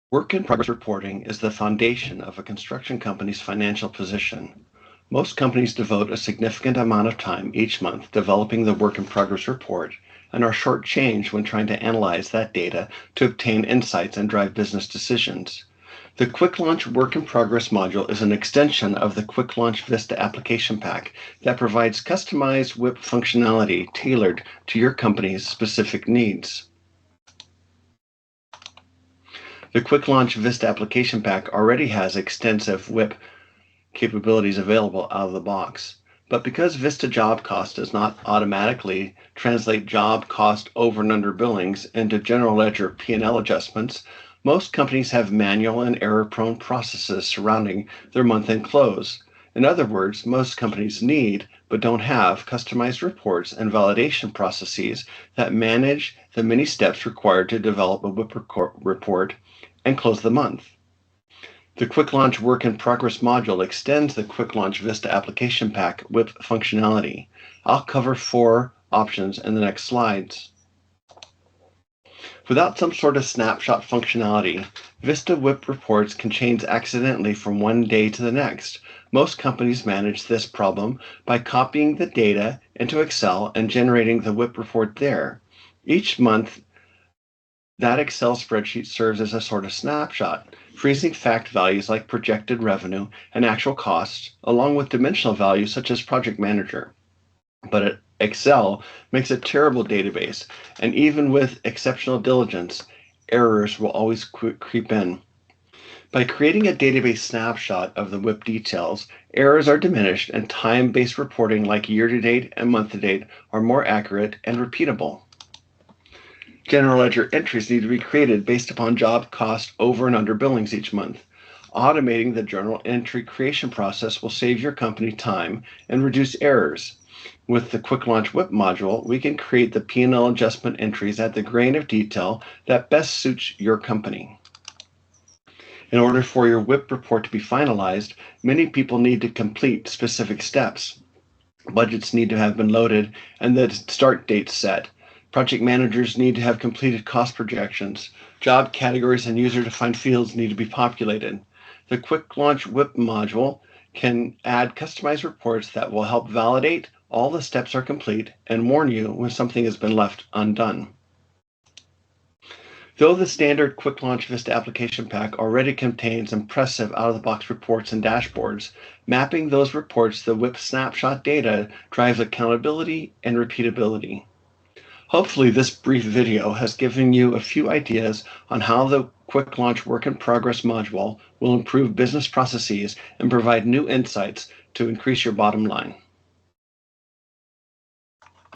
Work in progress reporting is the foundation of a construction company's financial position. Most companies devote a significant amount of time each month developing the work in progress report and are shortchanged when trying to analyze that data to obtain insights and drive business decisions. The QuickLaunch Work in Progress module is an extension of the QuickLaunch Vista application pack that provides customized WIP functionality tailored to your company's specific needs. The QuickLaunch Vista application pack already has extensive WIP capabilities available out of the box. But because Vista job cost does not automatically translate job cost over and under billings into general ledger P&L adjustments, most companies have manual and error-prone processes surrounding their month-end close. In other words, most companies need, but don't have, customized reports and validation processes that manage the many steps required to develop a WIP report and close the month. The QuickLaunch Work in Progress module extends the QuickLaunch Vista application pack WIP functionality. I'll cover 4 options in the next slides. Without some sort of snapshot functionality, Vista WIP reports can change accidentally from one day to the next. Most companies manage this problem by copying the data into Excel and generating the WIP report there. Each month, that Excel spreadsheet serves as a sort of snapshot, freezing fact values like projected revenue and actual costs, along with dimensional values such as project manager. But Excel makes a terrible database, and even with exceptional diligence, errors will always creep in. By creating a database snapshot of the WIP details, errors are diminished and time-based reporting like year-to-date and month-to-date are more accurate and repeatable. General ledger entries need to be created based upon job cost over and under billings each month. Automating the journal entry creation process will save your company time and reduce errors. With the QuickLaunch WIP module, we can create the P&L adjustment entries at the grain of detail that best suits your company. In order for your WIP report to be finalized, many people need to complete specific steps. Budgets need to have been loaded and the start date set. Project managers need to have completed cost projections. Job categories and user-defined fields need to be populated. The QuickLaunch WIP module can add customized reports that will help validate all the steps are complete and warn you when something has been left undone. Though the standard QuickLaunch Vista application pack already contains impressive out-of-the-box reports and dashboards, mapping those reports to the WIP snapshot data drives accountability and repeatability. Hopefully this brief video has given you a few ideas on how the QuickLaunch Work in Progress module will improve business processes and provide new insights to increase your bottom line.